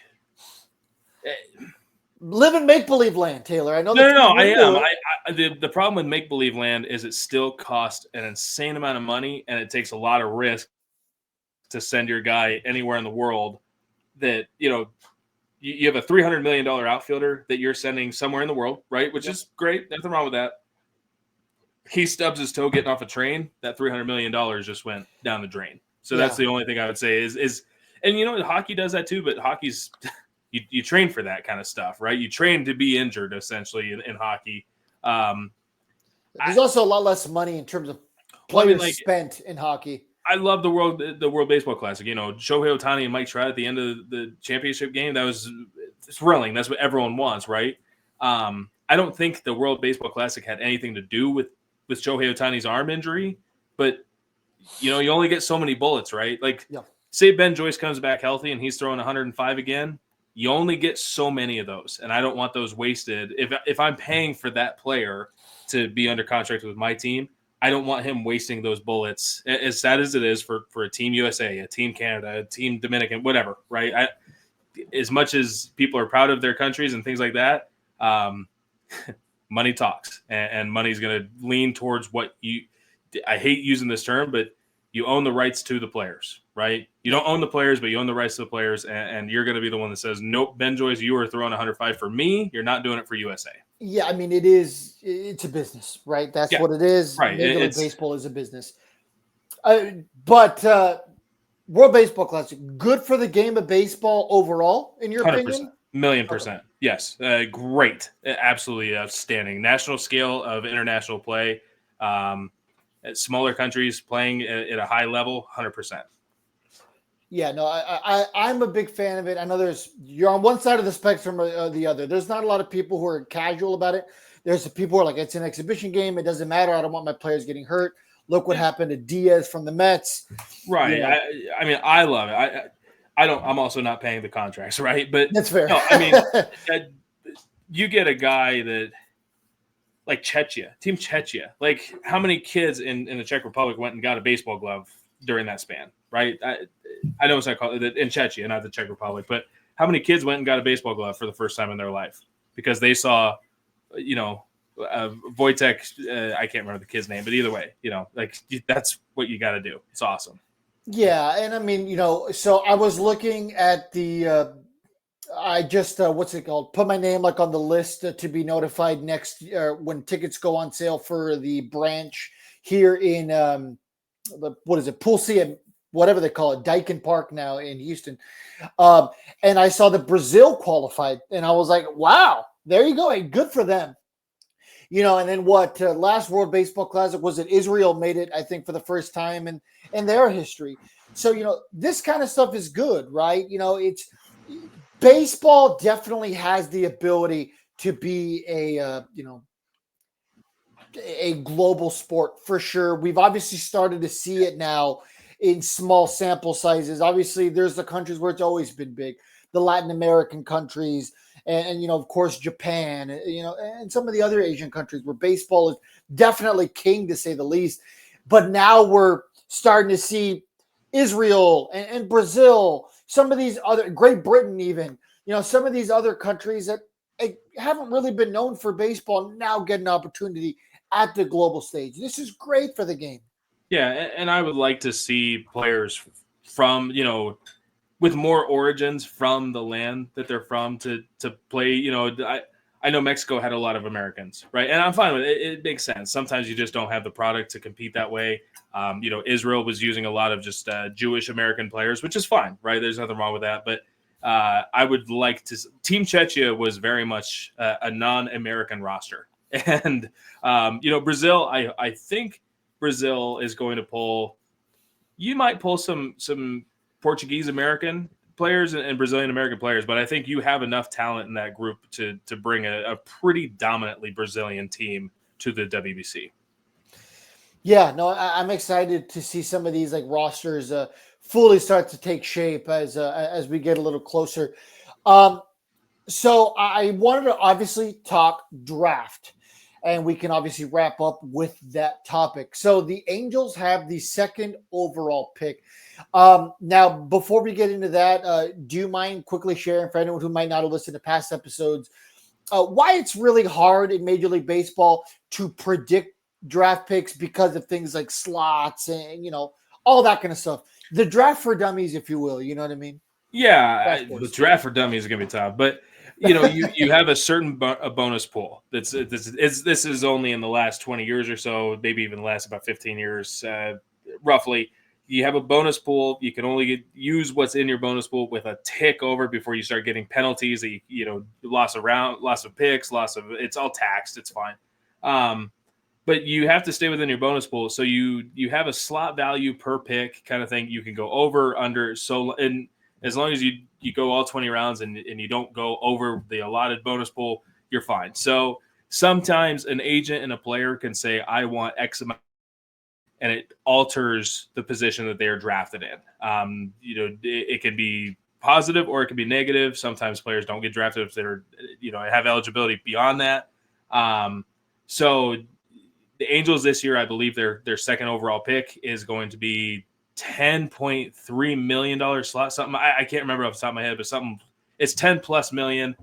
Live in make-believe land, Taylor. I know. No. I am. The problem with make-believe land is it still costs an insane amount of money, and it takes a lot of risk to send your guy anywhere in the world. That you have a $300 million outfielder that you're sending somewhere in the world, right? Which is great. Nothing wrong with that. He stubs his toe getting off a train. That $300 million just went down the drain. So that's the only thing I would say is, and hockey does that too. But hockey's you train for that kind of stuff, right? You train to be injured essentially in hockey. There's also a lot less money in terms of players spent in hockey. I love the World Baseball Classic. Shohei Ohtani and Mike Trout at the end of the championship game. That was thrilling. That's what everyone wants, right? I don't think the World Baseball Classic had anything to do with Shohei Ohtani's arm injury, but you only get so many bullets, right? Say Ben Joyce comes back healthy and he's throwing 105 again. You only get so many of those, and I don't want those wasted. If I'm paying for that player to be under contract with my team, I don't want him wasting those bullets, as sad as it is for a Team USA, a Team Canada, a Team Dominican, whatever, right? As much as people are proud of their countries and things like that, money talks, and money's going to lean towards what you – I hate using this term, but you own the rights to the players, right? You don't own the players, but you own the rights to the players, and you're going to be the one that says, nope, Ben Joyce, you are throwing 105 for me. You're not doing it for USA. Yeah, I mean, it's a business, right? That's what it is. Right. Major League Baseball is a business. But World Baseball Classic, good for the game of baseball overall, in your 100%, opinion? $1,000,000%. Okay. Yes. Great. Absolutely outstanding. National scale of international play. Smaller countries playing at a high level, 100%. Yeah, no, I'm a big fan of it. I know you're on one side of the spectrum or the other. There's not a lot of people who are casual about it. There's the people who are like, it's an exhibition game. It doesn't matter. I don't want my players getting hurt. Look what happened to Diaz from the Mets. Right. I mean, I love it. I'm also not paying the contracts, right? But that's fair. No, I mean, you get a guy that like Team Czechia. Like, how many kids in the Czech Republic went and got a baseball glove during that span, right? I know it's not called in Czechia, not the Czech Republic, but how many kids went and got a baseball glove for the first time in their life because they saw, Wojtek, I can't remember the kid's name, but either way, like that's what you got to do. It's awesome. Yeah, and I mean, so I was looking at the. I just what's it called? Put my name like on the list to be notified next when tickets go on sale for the branch here in what is it? Pool C and whatever they call it, Dyken Park now in Houston. And I saw that Brazil qualified, and I was like, wow, there you go, hey, good for them. And then what? Last World Baseball Classic was it? Israel made it, I think, for the first time in their history. So this kind of stuff is good, right? It's baseball definitely has the ability to be a global sport for sure. We've obviously started to see it now in small sample sizes. Obviously, there's the countries where it's always been big, the Latin American countries, and of course Japan, and some of the other Asian countries where baseball is definitely king to say the least. But now we're starting to see Israel and Brazil, some of these other, Great Britain even, some of these other countries that haven't really been known for baseball now get an opportunity at the global stage. This is great for the game. Yeah, and I would like to see players from, with more origins from the land that they're from to play. I know Mexico had a lot of Americans, right? And I'm fine with it. It makes sense. Sometimes you just don't have the product to compete that way. Israel was using a lot of just Jewish American players, which is fine, right? There's nothing wrong with that. But I would like to. Team Czechia was very much a non-American roster, and Brazil. I think Brazil is going to pull. You might pull some Portuguese American players and Brazilian American players, but I think you have enough talent in that group to bring a pretty dominantly Brazilian team to the WBC. Yeah, no, I'm excited to see some of these like rosters fully start to take shape as we get a little closer. So I wanted to obviously talk draft, and we can obviously wrap up with that topic. So the Angels have the second overall pick. Now, before we get into that, do you mind quickly sharing for anyone who might not have listened to past episodes why it's really hard in Major League Baseball to predict draft picks because of things like slots and, all that kind of stuff. The draft for dummies, if you will, you know what I mean? Yeah, the draft for dummies is going to be tough, but you have a certain a bonus pool. This is only in the last 20 years or so, maybe even less, about 15 years, roughly. You have a bonus pool. You can only use what's in your bonus pool with a tick over before you start getting penalties. Loss of picks, it's all taxed. It's fine. But you have to stay within your bonus pool. So you have a slot value per pick kind of thing. You can go over, under. And as long as you go all 20 rounds and you don't go over the allotted bonus pool, you're fine. So sometimes an agent and a player can say, I want X amount, and it alters the position that they are drafted in. It can be positive or it can be negative. Sometimes players don't get drafted if they're, have eligibility beyond that. So the Angels this year, I believe their second overall pick is going to be $10.3 million slot. Something I can't remember off the top of my head, but something, it's 10 plus million.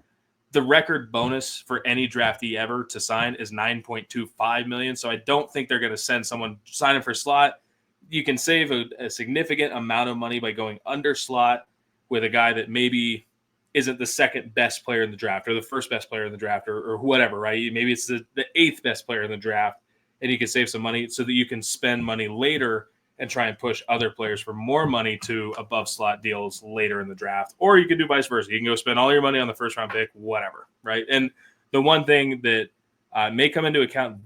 The record bonus for any draftee ever to sign is $9.25 million. So I don't think they're going to send someone signing for slot. You can save a significant amount of money by going under slot with a guy that maybe isn't the second best player in the draft or the first best player in the draft or whatever, right? Maybe it's the eighth best player in the draft, and you can save some money so that you can spend money later and try and push other players for more money to above slot deals later in the draft. Or you can do vice versa. You can go spend all your money on the first round pick, whatever, right? And the one thing that may come into account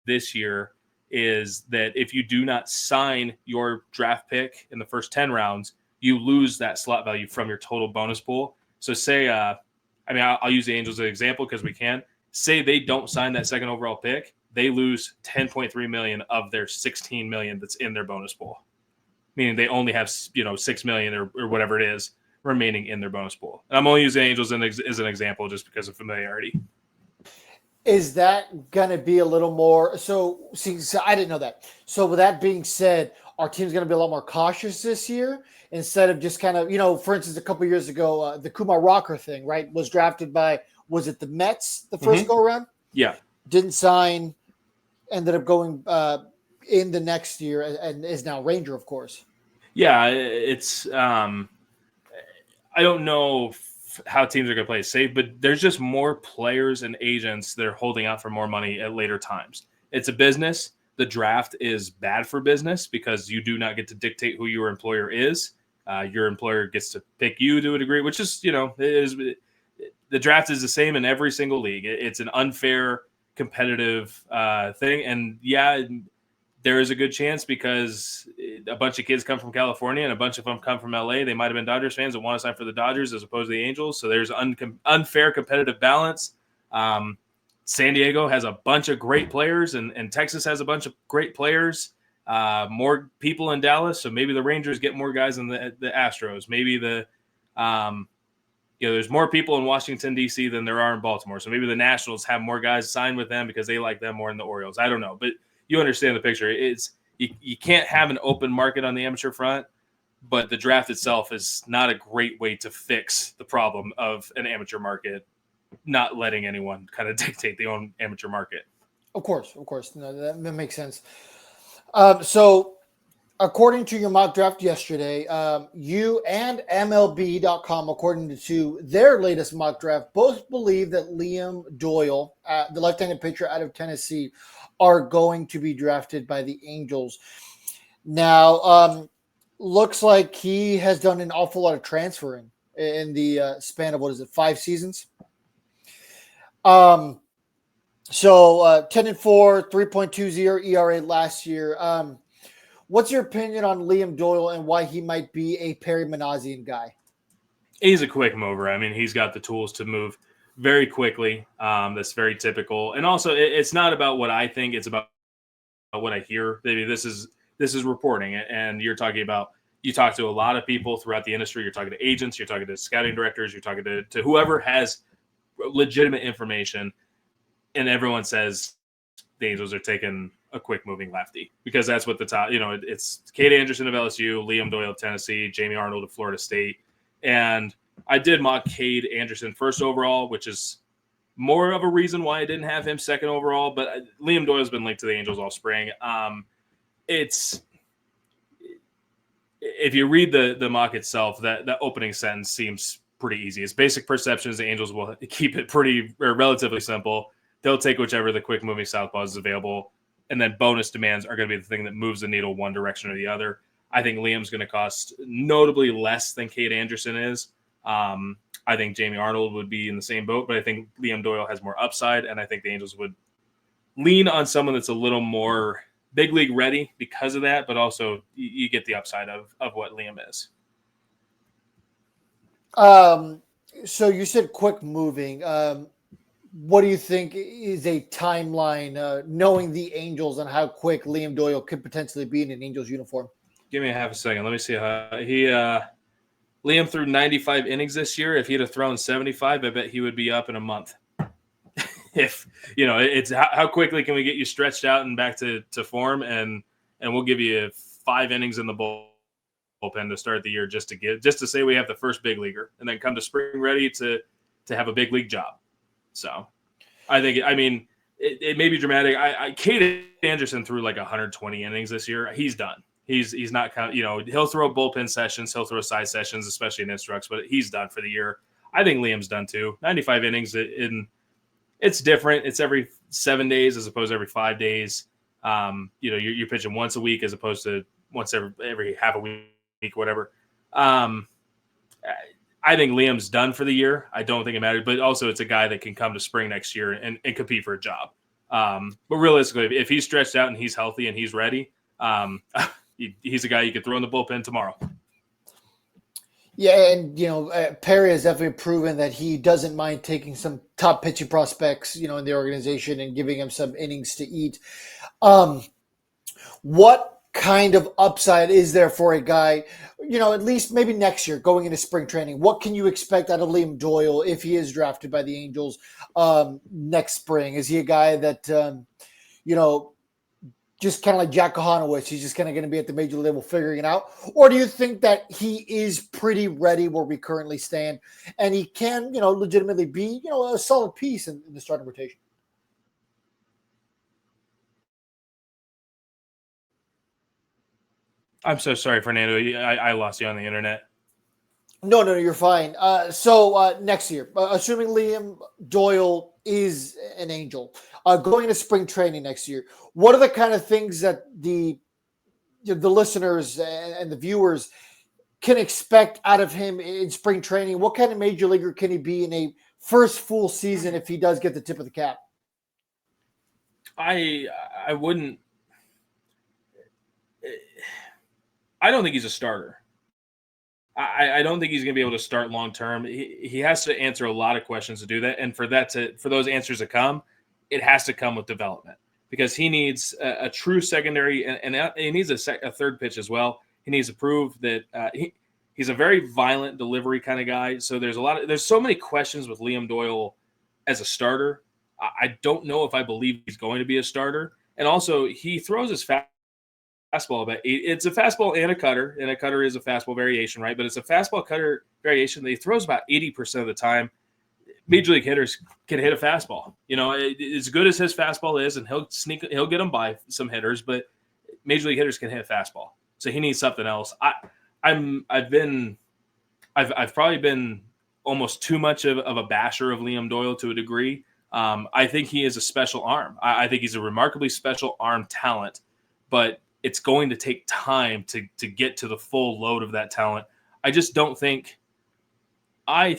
this year is that if you do not sign your draft pick in the first 10 rounds, you lose that slot value from your total bonus pool. So say, I'll use the Angels as an example because we can. Say they don't sign that second overall pick, they lose $10.3 million of their $16 million that's in their bonus pool, meaning they only have $6 million or whatever it is remaining in their bonus pool. And I'm only using Angels as an example just because of familiarity. Is that going to be a little more? So I didn't know that. So with that being said, our team's going to be a lot more cautious this year instead of just kind of, for instance, a couple of years ago, the Kumar Rocker thing, right, was drafted by, was it the Mets the first go around? Yeah. Didn't sign, ended up going in the next year and is now Ranger, of course. Yeah, it's I don't know how teams are going to play it safe, but there's just more players and agents that are holding out for more money at later times. It's a business. The draft is bad for business because you do not get to dictate who your employer is. Your employer gets to pick you to a degree, which is, the draft is the same in every single league. It's an unfair, competitive thing. And yeah, there is a good chance because a bunch of kids come from California and a bunch of them come from LA. They might have been Dodgers fans that want to sign for the Dodgers as opposed to the Angels. So there's unfair competitive balance. San Diego has a bunch of great players and Texas has a bunch of great players. More people in Dallas. So maybe the Rangers get more guys than the Astros. Maybe there's more people in Washington, D.C. than there are in Baltimore. So maybe the Nationals have more guys signed with them because they like them more than the Orioles. I don't know. But you understand the picture. It's you can't have an open market on the amateur front, but the draft itself is not a great way to fix the problem of an amateur market not letting anyone kind of dictate their own amateur market. Of course. No, that makes sense. So according to your mock draft yesterday, you and MLB.com, according to their latest mock draft, both believe that Liam Doyle, the left-handed pitcher out of Tennessee, are going to be drafted by the Angels. Now, looks like he has done an awful lot of transferring in the span of, 5 seasons? So 10-4, 3.20 ERA last year. What's your opinion on Liam Doyle and why he might be a Perry Manassian guy? He's a quick mover. I mean, he's got the tools to move very quickly. That's very typical. And also, it's not about what I think; it's about what I hear. Maybe this is reporting, and you're talking about. You talk to a lot of people throughout the industry. You're talking to agents. You're talking to scouting directors. You're talking to whoever has legitimate information, and everyone says the Angels are taking a quick moving lefty because that's what the top. It's Cade Anderson of LSU, Liam Doyle of Tennessee, Jamie Arnold of Florida State, and I did mock Cade Anderson first overall, which is more of a reason why I didn't have him second overall. But Liam Doyle has been linked to the Angels all spring. It's if you read the mock itself, that opening sentence seems pretty easy. Its basic perception is the Angels will keep it relatively simple. They'll take whichever the quick moving southpaw is available, and then bonus demands are going to be the thing that moves the needle one direction or the other. I think Liam's going to cost notably less than Cade Anderson is. I think Jamie Arnold would be in the same boat, but I think Liam Doyle has more upside, and I think the Angels would lean on someone that's a little more big league ready because of that, but also you get the upside of what Liam is. So you said quick moving. What do you think is a timeline, knowing the Angels and how quick Liam Doyle could potentially be in an Angels uniform? Give me a half a second. Let me see how Liam threw 95 innings this year. If he'd have thrown 75, I bet he would be up in a month. If it's how quickly can we get you stretched out and back to form, and we'll give you 5 innings in the bullpen to start the year just to say we have the first big leaguer, and then come to spring ready to have a big league job. So I think it may be dramatic. Cade Anderson threw like 120 innings this year. He's done. He's not he'll throw bullpen sessions, he'll throw side sessions, especially in instructs, but he's done for the year. I think Liam's done too. 95 innings it's different. It's every 7 days as opposed to every 5 days. You're pitching once a week as opposed to once every half a week, whatever. I think Liam's done for the year. I don't think it matters, but also it's a guy that can come to spring next year and compete for a job. But realistically, if he's stretched out and he's healthy and he's ready, he's a guy you could throw in the bullpen tomorrow. Yeah, and Perry has definitely proven that he doesn't mind taking some top pitching prospects, in the organization and giving him some innings to eat. What kind of upside is there for a guy, at least maybe next year going into spring training? What can you expect out of Liam Doyle if he is drafted by the Angels next spring? Is he a guy that, just kind of like Jack Kahanowicz, he's just kind of going to be at the major level figuring it out? Or do you think that he is pretty ready where we currently stand and he can, legitimately be, a solid piece in the starting rotation? I'm so sorry, Fernando. I lost you on the internet. No, you're fine. So next year, assuming Liam Doyle is an Angel, going into spring training next year, what are the kind of things that the listeners and the viewers can expect out of him in spring training? What kind of major leaguer can he be in a first full season if he does get the tip of the cap? I wouldn't. I don't think he's a starter. I don't think he's going to be able to start long term. He has to answer a lot of questions to do that, and for those answers to come, it has to come with development because he needs a true secondary and he needs a third pitch as well. He needs to prove that he's a very violent delivery kind of guy. So there's so many questions with Liam Doyle as a starter. I don't know if I believe he's going to be a starter, and also he throws his fastball about it's a fastball and a cutter is a fastball variation, right? But it's a fastball cutter variation that he throws about 80% of the time. Major league hitters can hit a fastball, as good as his fastball is, and he'll get them by some hitters, but major league hitters can hit a fastball. So he needs something else. I've probably been almost too much of a basher of Liam Doyle to a degree. I think he is a special arm. I think he's a remarkably special arm talent, but it's going to take time to get to the full load of that talent. I just don't think I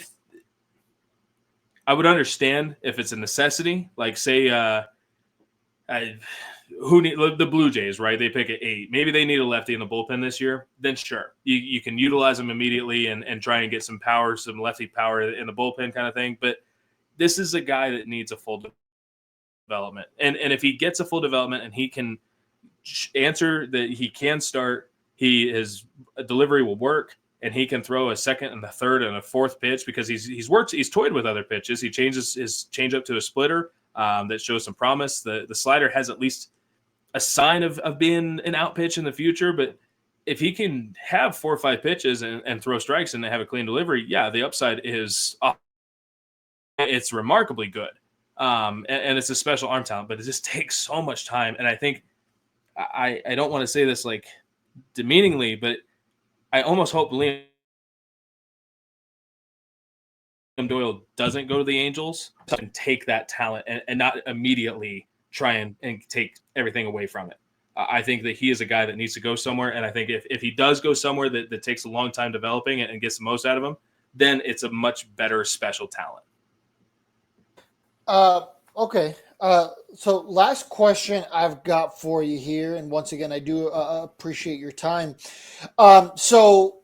would understand if it's a necessity, like say the Blue Jays, right? They pick at 8. Maybe they need a lefty in the bullpen this year. Then sure, you can utilize them immediately and try and get some power, some lefty power in the bullpen kind of thing. But this is a guy that needs a full development. And if he gets a full development and he can answer that he can start, his delivery will work, and he can throw a second and a third and a fourth pitch because he's toyed with other pitches. He changes his changeup to a splitter that shows some promise. The slider has at least a sign of being an out pitch in the future, but if he can have 4 or 5 pitches and throw strikes and have a clean delivery, yeah, the upside is it's remarkably good. And it's a special arm talent, but it just takes so much time. And I think I don't want to say this like demeaningly, but I almost hope Liam Doyle doesn't go to the Angels and take that talent and not immediately try and take everything away from it. I think that he is a guy that needs to go somewhere. And I think if he does go somewhere that takes a long time developing and gets the most out of him, then it's a much better special talent. Okay. So last question I've got for you here, and once again, I do appreciate your time. So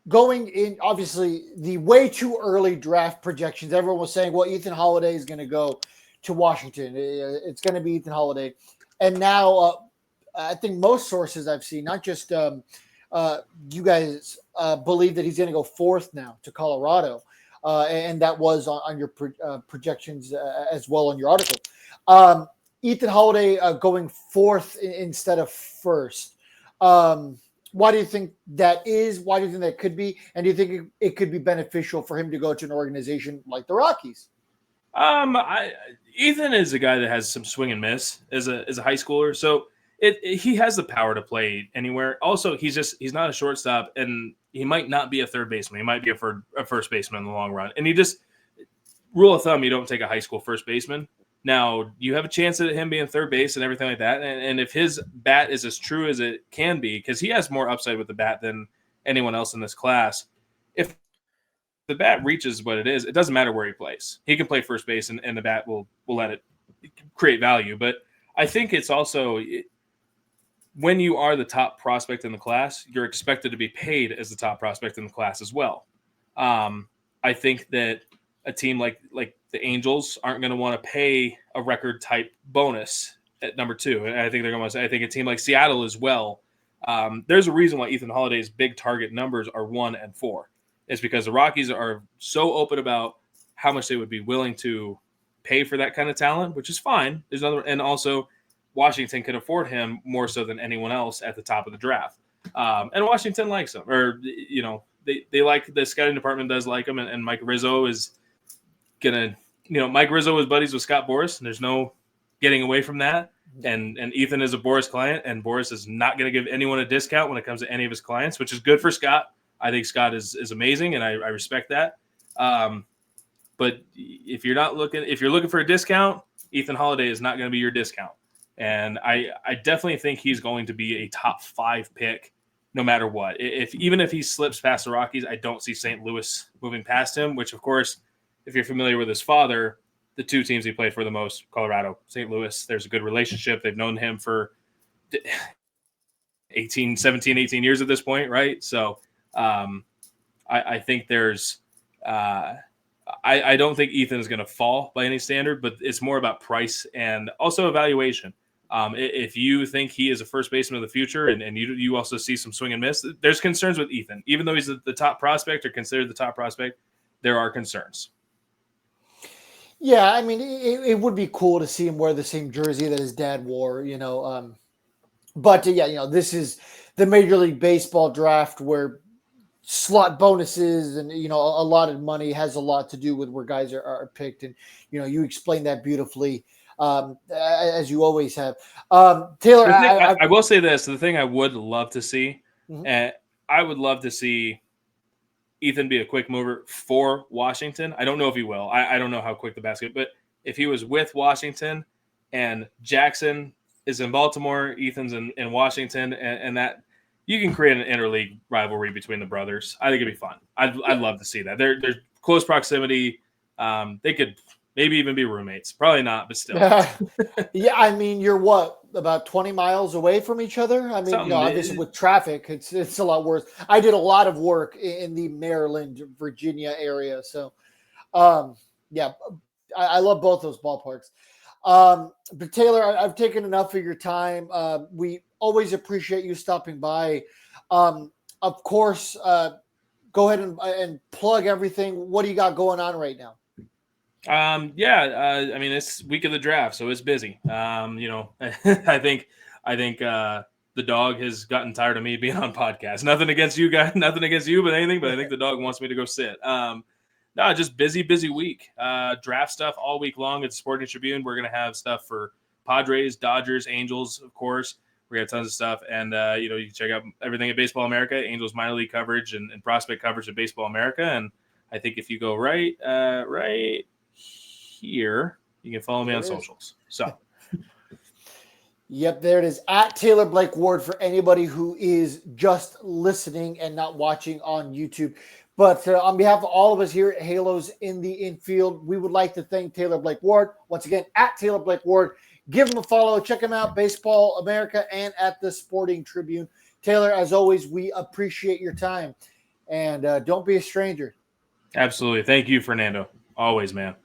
going in, obviously, the way too early draft projections, everyone was saying, well, Ethan Holiday is going to go to Washington. It's going to be Ethan Holiday. And now I think most sources I've seen, not just you guys, believe that he's going to go 4th now to Colorado. And that was on your projections as well on your article. Ethan Holiday going 4th instead of 1st. Why do you think that is? Why do you think that could be? And do you think it could be beneficial for him to go to an organization like the Rockies? Ethan is a guy that has some swing and miss as a high schooler, so he has the power to play anywhere. Also, he's not a shortstop, and he might not be a third baseman. He might be a first baseman in the long run. And rule of thumb, you don't take a high school first baseman. Now, you have a chance at him being third base and everything like that. And if his bat is as true as it can be, because he has more upside with the bat than anyone else in this class, if the bat reaches what it is, it doesn't matter where he plays. He can play first base, and the bat will let it create value. But I think it's also when you are the top prospect in the class, you're expected to be paid as the top prospect in the class as well. I think that a team like the Angels aren't going to want to pay a record type bonus at number 2. And I think they're going to say, I think a team like Seattle as well. There's a reason why Ethan Holiday's big target numbers are 1 and 4. It's because the Rockies are so open about how much they would be willing to pay for that kind of talent, which is fine. And also Washington could afford him more so than anyone else at the top of the draft. And Washington likes him, or they like the scouting department does like him, and Mike Rizzo is gonna, Mike Rizzo is buddies with Scott Boras, and there's no getting away from that. And Ethan is a Boras client, and Boras is not going to give anyone a discount when it comes to any of his clients, which is good for Scott. I think Scott is amazing, and I respect that. But if you're looking for a discount, Ethan Holiday is not going to be your discount. And I definitely think he's going to be a top 5 pick no matter what. Even if he slips past the Rockies, I don't see St. Louis moving past him, which, of course, if you're familiar with his father, the 2 teams he played for the most, Colorado, St. Louis, there's a good relationship. They've known him for 18 years at this point, right? So I think there's I don't think Ethan is going to fall by any standard, but it's more about price and also evaluation. If you think he is a first baseman of the future and you also see some swing and miss, there's concerns with Ethan. Even though he's the top prospect or considered the top prospect, there are concerns. Yeah, I mean, it would be cool to see him wear the same jersey that his dad wore, But this is the Major League Baseball draft where slot bonuses and allotted money has a lot to do with where guys are picked, and you explained that beautifully, as you always have. Taylor, I will say this: the thing I would love to see, mm-hmm. I would love to see Ethan be a quick mover for Washington. I don't know if he will. I don't know how quick the basket, but if he was with Washington and Jackson is in Baltimore, Ethan's in Washington, and that you can create an interleague rivalry between the brothers. I think it'd be fun. I'd love to see that. They're close proximity. They could maybe even be roommates. Probably not, but still. Yeah, I mean, you're what, about 20 miles away from each other? I mean, obviously with traffic, it's a lot worse. I did a lot of work in the Maryland, Virginia area. So, yeah, I love both those ballparks. But Taylor, I've taken enough of your time. We always appreciate you stopping by. Of course, go ahead and plug everything. What do you got going on right now? I mean, it's week of the draft, so it's busy. I think the dog has gotten tired of me being on podcasts. Nothing against you guys, nothing against you, but I think the dog wants me to go sit. No, just busy week. Draft stuff all week long at the Sporting Tribune. We're going to have stuff for Padres, Dodgers, Angels, of course. We got tons of stuff. And, you can check out everything at Baseball America, Angels minor league coverage and prospect coverage at Baseball America. And I think if you go right here, you can follow me on socials. So. Yep, there it is, at Taylor Blake Ward, for anybody who is just listening and not watching on YouTube. But on behalf of all of us here at Halos in the Infield, we would like to thank Taylor Blake Ward. Once again, at Taylor Blake Ward. Give him a follow. Check him out, Baseball America and at the Sporting Tribune. Taylor, as always, we appreciate your time. And don't be a stranger. Absolutely. Thank you, Fernando. Always, man.